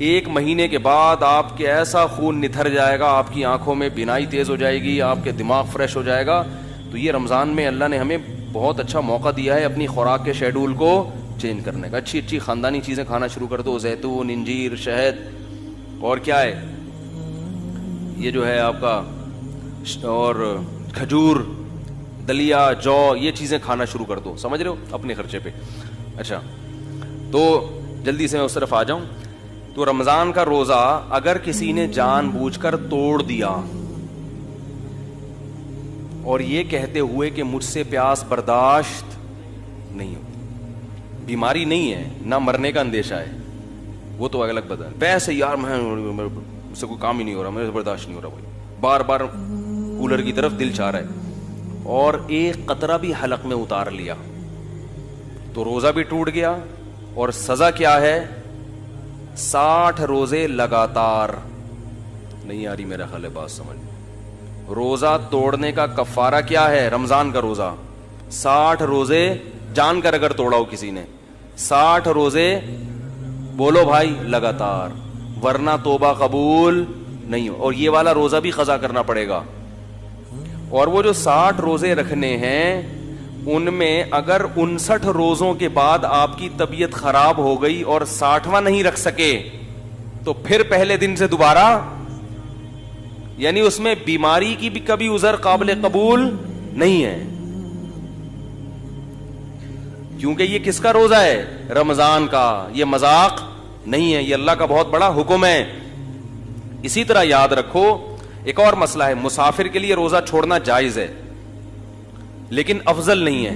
1 مہینے کے بعد آپ کے ایسا خون نتھر جائے گا, آپ کی آنکھوں میں بینائی تیز ہو جائے گی, آپ کے دماغ فریش ہو جائے گا. تو یہ رمضان میں اللہ نے ہمیں بہت اچھا موقع دیا ہے اپنی خوراک کے شیڈول کو چینج کرنے کا. اچھی خاندانی چیزیں کھانا شروع کر دو, زیتون, انجیر, شہد, اور کیا ہے یہ جو ہے آپ کا, اور کھجور, دلیا, جو, یہ چیزیں کھانا شروع کر دو, سمجھ رہے ہو, اپنے خرچے پہ. اچھا, تو جلدی سے میں اس طرف آ جاؤں. تو رمضان کا روزہ اگر کسی نے جان بوجھ کر توڑ دیا اور یہ کہتے ہوئے کہ مجھ سے پیاس برداشت نہیں ہوتی, بیماری نہیں ہے, نہ مرنے کا اندیشہ ہے, وہ تو الگ بات ہے. پیسے یار میں سے کوئی کام ہی نہیں ہو رہا, میرے سے برداشت نہیں ہو رہا بھائی, بار بار کولر کی طرف دل چاہ رہا ہے, اور ایک قطرہ بھی حلق میں اتار لیا تو روزہ بھی ٹوٹ گیا. اور سزا کیا ہے, 60 روزے لگاتار. نہیں آ رہی میرا خیال ہے بات سمجھ. روزہ توڑنے کا کفارہ کیا ہے, رمضان کا روزہ 60 روزے جان کر اگر توڑا ہو کسی نے, 60 روزے بولو بھائی لگاتار, ورنہ توبہ قبول نہیں ہو. اور یہ والا روزہ بھی قضا کرنا پڑے گا. اور وہ جو 60 روزے رکھنے ہیں, ان میں اگر 59 روزوں کے بعد آپ کی طبیعت خراب ہو گئی اور 60واں نہیں رکھ سکے, تو پھر پہلے دن سے دوبارہ, یعنی اس میں بیماری کی بھی کبھی عذر قابل قبول نہیں ہے. کیونکہ یہ کس کا روزہ ہے؟ رمضان کا. یہ مذاق نہیں ہے, یہ اللہ کا بہت بڑا حکم ہے. اسی طرح یاد رکھو ایک اور مسئلہ ہے, مسافر کے لیے روزہ چھوڑنا جائز ہے لیکن افضل نہیں ہے.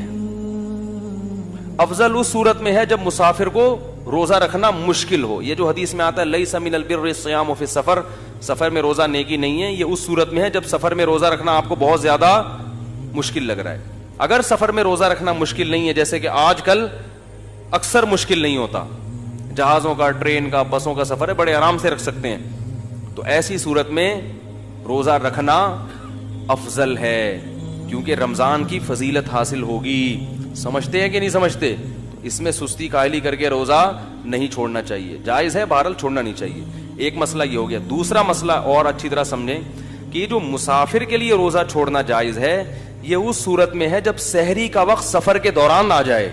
افضل اس صورت میں ہے جب مسافر کو روزہ رکھنا مشکل ہو. یہ جو حدیث میں آتا ہے لیس من البر الصیام فی السفر, سفر میں روزہ نیکی نہیں ہے, یہ اس صورت میں ہے جب سفر میں روزہ رکھنا آپ کو بہت زیادہ مشکل لگ رہا ہے. اگر سفر میں روزہ رکھنا مشکل نہیں ہے, جیسے کہ آج کل اکثر مشکل نہیں ہوتا, جہازوں کا, ٹرین کا, بسوں کا سفر ہے, بڑے آرام سے رکھ سکتے ہیں, تو ایسی صورت میں روزہ رکھنا افضل ہے کیونکہ رمضان کی فضیلت حاصل ہوگی. سمجھتے ہیں کہ نہیں سمجھتے؟ اس میں سستی کاہلی کر کے روزہ نہیں چھوڑنا چاہیے, جائز ہے بہرحال, چھوڑنا نہیں چاہیے. ایک مسئلہ یہ ہو گیا. دوسرا مسئلہ اور اچھی طرح سمجھیں کہ یہ جو مسافر کے لیے روزہ چھوڑنا جائز ہے یہ اس صورت میں ہے جب سحری کا وقت سفر کے دوران آ جائے.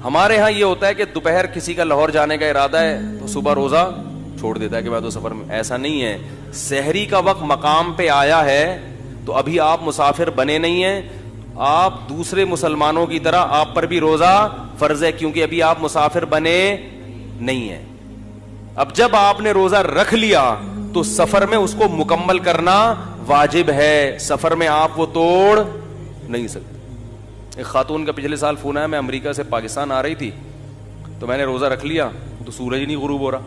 ہمارے ہاں یہ ہوتا ہے کہ دوپہر کسی کا لاہور جانے کا ارادہ ہے تو صبح روزہ چھوڑ دیتا ہے کہ میں تو سفر میں. ایسا نہیں ہے, سحری کا وقت مقام پہ آیا ہے تو ابھی آپ مسافر بنے نہیں ہیں, آپ دوسرے مسلمانوں کی طرح آپ پر بھی روزہ فرض ہے کیونکہ ابھی آپ مسافر بنے نہیں ہیں. اب جب آپ نے روزہ رکھ لیا تو سفر میں اس کو مکمل کرنا واجب ہے, سفر میں آپ وہ توڑ نہیں سکتے. ایک خاتون کا پچھلے سال فون آیا, میں امریکہ سے پاکستان آ رہی تھی تو میں نے روزہ رکھ لیا تو سورج ہی نہیں غروب ہو رہا.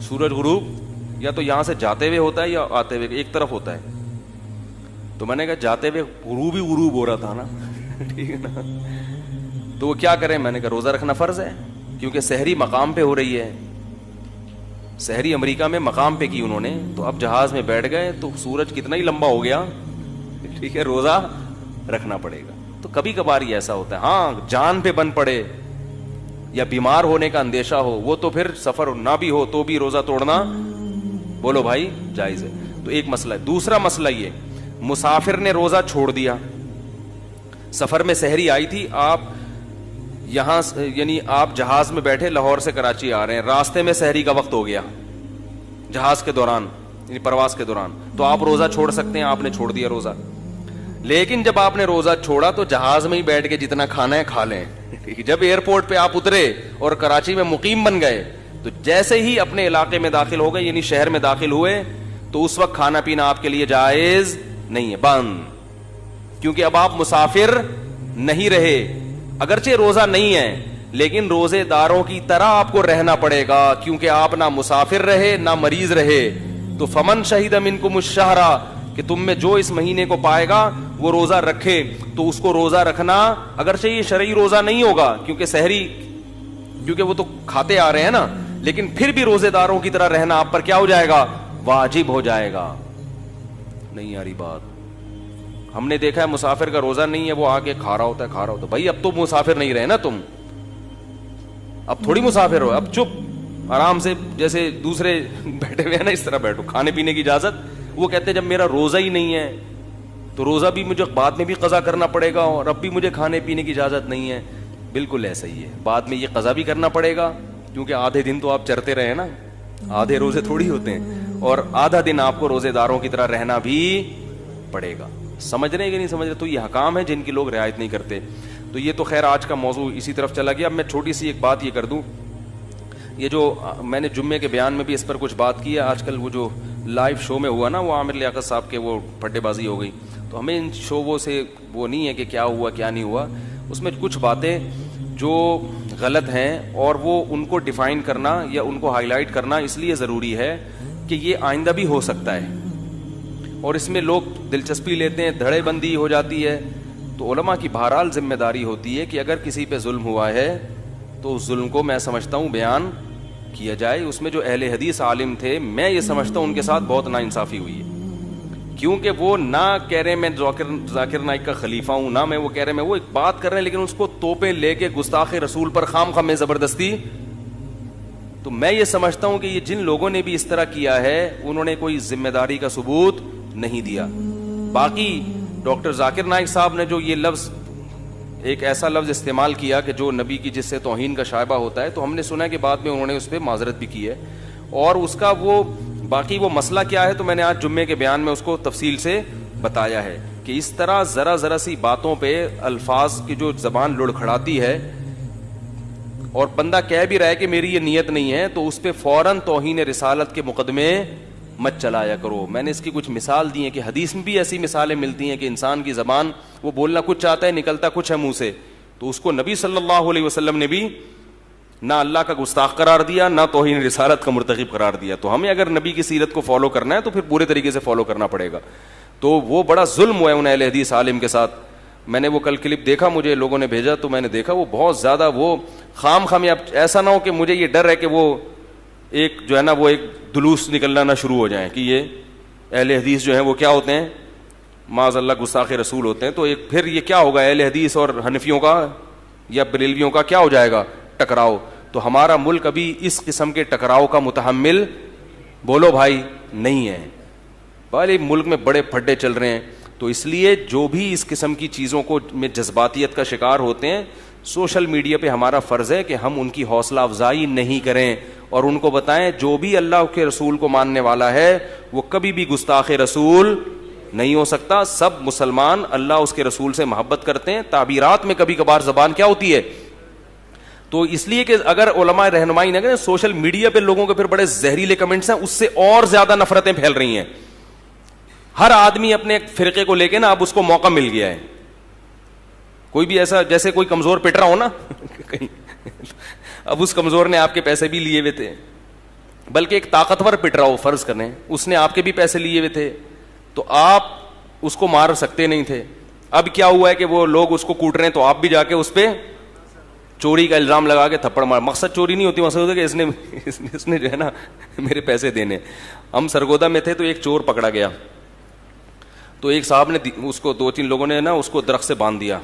سورج غروب یا تو یہاں سے جاتے ہوئے ہوتا ہے یا آتے ہوئے, ایک طرف ہوتا ہے. تو میں نے کہا جاتے ہوئے غروب ہی غروب ہو رہا تھا نا ٹھیک ہے نا, تو وہ کیا کریں؟ میں نے کہا روزہ رکھنا فرض ہے کیونکہ سحری مقام پہ ہو رہی ہے. سحری امریکہ میں مقام پہ کی انہوں نے, تو اب جہاز میں بیٹھ گئے تو سورج کتنا ہی لمبا ہو گیا, ٹھیک ہے, روزہ رکھنا پڑے گا. تو کبھی کبھار ہی ایسا ہوتا ہے. ہاں جان پہ بن پڑے یا بیمار ہونے کا اندیشہ ہو, وہ تو پھر سفر نہ بھی ہو تو بھی روزہ توڑنا بولو بھائی جائز ہے. تو ایک مسئلہ ہے. دوسرا مسئلہ یہ, مسافر نے روزہ چھوڑ دیا, سفر میں سحری آئی تھی, آپ یہاں یعنی آپ جہاز میں بیٹھے لاہور سے کراچی آ رہے ہیں, راستے میں سحری کا وقت ہو گیا جہاز کے دوران یعنی پرواز کے دوران, تو آپ روزہ چھوڑ سکتے ہیں, آپ نے چھوڑ دیا روزہ. لیکن جب آپ نے روزہ چھوڑا تو جہاز میں ہی بیٹھ کے جتنا کھانا ہے کھا لیں. جب ایئرپورٹ پہ آپ اترے اور کراچی میں مقیم بن گئے تو جیسے ہی اپنے علاقے میں داخل ہو گئے یعنی شہر میں داخل ہوئے تو اس وقت کھانا پینا آپ کے لیے جائز نہیں ہے, بند, کیونکہ اب آپ مسافر نہیں رہے. اگرچہ روزہ نہیں ہے لیکن روزے داروں کی طرح آپ کو رہنا پڑے گا کیونکہ آپ نہ مسافر رہے نہ مریض رہے. تو فمن شہید منکم الشہر, کہ تم میں جو اس مہینے کو پائے گا وہ روزہ رکھے, تو اس کو روزہ رکھنا, اگرچہ یہ شرعی روزہ نہیں ہوگا کیونکہ سحری, کیونکہ وہ تو کھاتے آ رہے ہیں نا, لیکن پھر بھی روزے داروں کی طرح رہنا آپ پر کیا ہو جائے گا؟ واجب ہو جائے گا. نہیں آ رہی بات؟ ہم نے دیکھا ہے مسافر کا روزہ نہیں ہے, وہ آ کے کھا رہا ہوتا ہے. بھائی اب تو مسافر نہیں رہے نا تم, اب تھوڑی مسافر ہو, اب چپ آرام سے جیسے دوسرے بیٹھے ہوئے ہیں نا اس طرح بیٹھو, کھانے پینے کی اجازت. وہ کہتے ہیں جب میرا روزہ ہی نہیں ہے تو روزہ بھی مجھے بعد میں بھی قضا کرنا پڑے گا اور اب بھی مجھے کھانے پینے کی اجازت نہیں ہے. بالکل ایسا ہی ہے, بعد میں یہ قضا بھی کرنا پڑے گا کیونکہ آدھے دن تو آپ چرتے رہے نا, آدھے روزے تھوڑی ہوتے ہیں, اور آدھا دن آپ کو روزے داروں کی طرح رہنا بھی پڑے گا. سمجھ رہے کہ نہیں سمجھ رہے؟ تو یہ حکام ہے جن کی لوگ رعایت نہیں کرتے. تو یہ تو خیر آج کا موضوع اسی طرف چلا گیا. اب میں چھوٹی سی ایک بات یہ کر دوں, یہ جو میں نے جمعے کے بیان میں بھی اس پر کچھ بات کی ہے, آج کل وہ جو لائیو شو میں ہوا نا, وہ عامر لیاقت صاحب کے وہ پھڈے بازی ہو گئی, تو ہمیں ان شووں سے وہ نہیں ہے کہ کیا ہوا کیا نہیں ہوا, اس میں کچھ باتیں جو غلط ہیں اور وہ ان کو ڈیفائن کرنا یا ان کو ہائی لائٹ کرنا اس لیے ضروری ہے کہ یہ آئندہ بھی ہو سکتا ہے, اور اس میں لوگ دلچسپی لیتے ہیں, دھڑے بندی ہو جاتی ہے. تو علماء کی بہرحال ذمہ داری ہوتی ہے کہ اگر کسی پہ ظلم ہوا ہے تو اس ظلم کو میں سمجھتا ہوں بیان کیا جائے. اس میں جو اہل حدیث عالم تھے, میں یہ سمجھتا ہوں ان کے ساتھ بہت ناانصافی ہوئی ہے, کیونکہ وہ نہ کہہ رہے میں ذاکر نائک کا خلیفہ ہوں, نہ میں وہ کہہ رہے میں وہ ایک بات کر رہے ہیں, لیکن اس کو توپے لے کے گستاخ رسول پر خام خام میں زبردستی. تو میں یہ سمجھتا ہوں کہ یہ جن لوگوں نے بھی اس طرح کیا ہے انہوں نے کوئی ذمہ داری کا ثبوت نہیں دیا. باقی ڈاکٹر ذاکر نائک صاحب نے جو یہ لفظ, ایک ایسا لفظ استعمال کیا کہ جو نبی کی جس سے توہین کا شائبہ ہوتا ہے, تو ہم نے سنا کہ بعد میں انہوں نے اس پہ معذرت بھی کی ہے, اور اس کا وہ باقی وہ مسئلہ کیا ہے تو میں نے آج جمعے کے بیان میں اس کو تفصیل سے بتایا ہے. کہ اس طرح ذرا ذرا سی باتوں پہ الفاظ کی جو زبان لڑکھڑاتی ہے اور بندہ کہہ بھی رہا ہے کہ میری یہ نیت نہیں ہے, تو اس پہ فوراً توہین رسالت کے مقدمے مت چلایا کرو. میں نے اس کی کچھ مثال دی ہیں کہ حدیث میں بھی ایسی مثالیں ملتی ہیں کہ انسان کی زبان وہ بولنا کچھ چاہتا ہے, نکلتا کچھ ہے منہ سے, تو اس کو نبی صلی اللہ علیہ وسلم نے بھی نہ اللہ کا گستاخ قرار دیا, نہ توہین رسالت کا مرتکب قرار دیا. تو ہمیں اگر نبی کی سیرت کو فالو کرنا ہے تو پھر پورے طریقے سے فالو کرنا پڑے گا. تو وہ بڑا ظلم ہوا ہے ان اہل حدیث عالم کے ساتھ. میں نے وہ کل کلپ دیکھا, مجھے لوگوں نے بھیجا, تو میں نے دیکھا وہ بہت زیادہ وہ خام خام, اب ایسا نہ ہو کہ مجھے یہ ڈر ہے کہ وہ ایک جو ہے نا وہ ایک دلوس نکلنا نہ شروع ہو جائیں کہ یہ اہل حدیث جو ہیں وہ کیا ہوتے ہیں, معاذ اللہ گستاخ رسول ہوتے ہیں. تو ایک پھر یہ کیا ہوگا, اہل حدیث اور حنفیوں کا یا بریلویوں کا کیا ہو جائے گا, ٹکراؤ. تو ہمارا ملک ابھی اس قسم کے ٹکراؤ کا متحمل بولو بھائی نہیں ہے. بھائی ملک میں بڑے پھڈے چل رہے ہیں. تو اس لیے جو بھی اس قسم کی چیزوں کو میں جذباتیت کا شکار ہوتے ہیں, سوشل میڈیا پہ ہمارا فرض ہے کہ ہم ان کی حوصلہ افزائی نہیں کریں اور ان کو بتائیں جو بھی اللہ کے رسول کو ماننے والا ہے وہ کبھی بھی گستاخ رسول نہیں ہو سکتا. سب مسلمان اللہ اس کے رسول سے محبت کرتے ہیں. تعبیرات میں کبھی کبھار زبان کیا ہوتی ہے, تو اس لیے کہ اگر علماء رہنمائی نہ کریں, سوشل میڈیا پہ لوگوں کے پھر بڑے زہریلے کمنٹس ہیں, اس سے اور زیادہ نفرتیں پھیل رہی ہیں. ہر آدمی اپنے فرقے کو لے کے نا اب اس کو موقع مل گیا ہے. کوئی بھی ایسا جیسے کوئی کمزور پٹ رہا ہو نا اب اس کمزور نے آپ کے پیسے بھی لیے ہوئے تھے, بلکہ ایک طاقتور پٹ رہا ہو, فرض کریں اس نے آپ کے بھی پیسے لیے ہوئے تھے, تو آپ اس کو مار سکتے نہیں تھے. اب کیا ہوا ہے کہ وہ لوگ اس کو کوٹ رہے ہیں, تو آپ بھی جا کے اس پہ چوری کا الزام لگا کے تھپڑ مار. مقصد چوری نہیں ہوتی, مقصد ہوتا ہے کہ اس نے جو ہے نا میرے پیسے دینے. ہم سرگودا میں تھے تو ایک چور پکڑا گیا, تو ایک صاحب نے اس کو 2-3 لوگوں نے نا اس کو درخت سے باندھ دیا.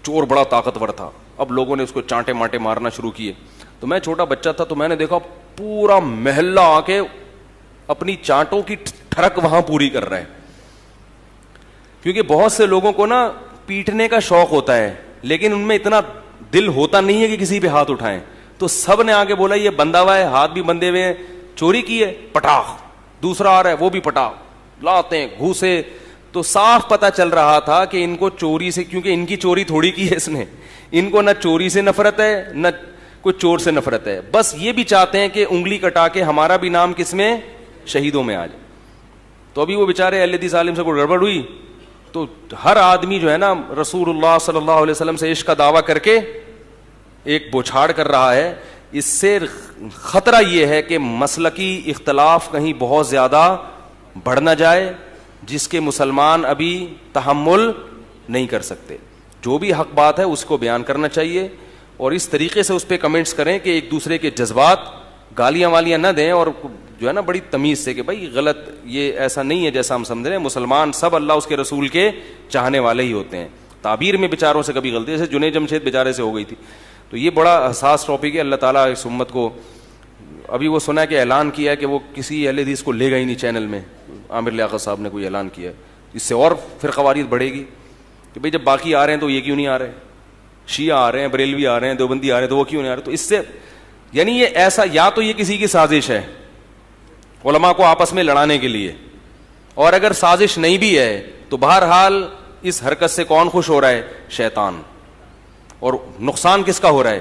چور بڑا طاقتور تھا. اب لوگوں نے اس کو چانٹے مانٹے مارنا شروع کیے. تو میں چھوٹا بچہ تھا, تو میں نے دیکھا پورا محلہ آ کے اپنی چانٹوں کی ٹھڑک وہاں پوری کر رہا ہے, کیونکہ بہت سے لوگوں کو نا پیٹنے کا شوق ہوتا ہے لیکن ان میں اتنا دل ہوتا نہیں ہے کہ کسی پہ ہاتھ اٹھائیں. تو سب نے آگے بولا یہ بندہ ہوا ہے, ہاتھ بھی بندے ہوئے ہیں, چوری کی ہے, پٹاخ. دوسرا آ رہا ہے, وہ بھی پٹاخ, لاتے ہیں گھوسے. تو صاف پتا چل رہا تھا کہ ان کو چوری سے, کیونکہ ان کی چوری تھوڑی کی ہے اس نے, ان کو نہ چوری سے نفرت ہے نہ کوئی چور سے نفرت ہے, بس یہ بھی چاہتے ہیں کہ انگلی کٹا کے ہمارا بھی نام کس میں, شہیدوں میں آ جائے. تو ابھی وہ بیچارے اہل حدیث عالم سے کوئی گڑبڑ ہوئی تو ہر آدمی جو ہے نا رسول اللہ صلی اللہ علیہ وسلم سے عشق کا دعویٰ کر کے ایک بوچھاڑ کر رہا ہے. اس سے خطرہ یہ ہے کہ مسلکی اختلاف کہیں بہت زیادہ بڑھ نہ جائے جس کے مسلمان ابھی تحمل نہیں کر سکتے. جو بھی حق بات ہے اس کو بیان کرنا چاہیے اور اس طریقے سے اس پہ کمنٹس کریں کہ ایک دوسرے کے جذبات, گالیاں والیاں نہ دیں, اور جو ہے نا بڑی تمیز سے کہ بھائی غلط, یہ ایسا نہیں ہے جیسا ہم سمجھ رہے ہیں. مسلمان سب اللہ اس کے رسول کے چاہنے والے ہی ہوتے ہیں. تعبیر میں بیچاروں سے کبھی غلطی, جیسے جنید جمشید بیچارے سے ہو گئی تھی. تو یہ بڑا حساس ٹاپک ہے. اللہ تعالیٰ اس امت کو, ابھی وہ سنا ہے کہ اعلان کیا ہے کہ وہ کسی اہل حدیث کو لے گا ہی نہیں چینل میں. عامر لیاقت صاحب نے کوئی اعلان کیا ہے, اس سے اور فرقواریت بڑھے گی کہ بھئی جب باقی آ رہے ہیں تو یہ کیوں نہیں آ رہے, شیعہ آ رہے ہیں, بریلوی آ رہے ہیں, دیوبندی آ رہے ہیں, تو وہ کیوں نہیں آ رہے. تو اس سے یعنی یہ ایسا, یا تو یہ کسی کی سازش ہے علماء کو آپس میں لڑانے کے لیے, اور اگر سازش نہیں بھی ہے تو بہرحال اس حرکت سے کون خوش ہو رہا ہے, شیطان. اور نقصان کس کا ہو رہا ہے.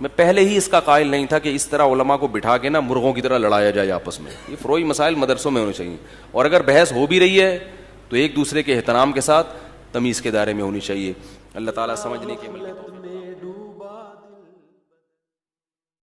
میں پہلے ہی اس کا قائل نہیں تھا کہ اس طرح علماء کو بٹھا کے نا مرغوں کی طرح لڑایا جائے آپس میں. یہ فروعی مسائل مدرسوں میں ہونے چاہیے, اور اگر بحث ہو بھی رہی ہے تو ایک دوسرے کے احترام کے ساتھ تمیز کے دائرے میں ہونی چاہیے. اللہ تعالیٰ سمجھنے کے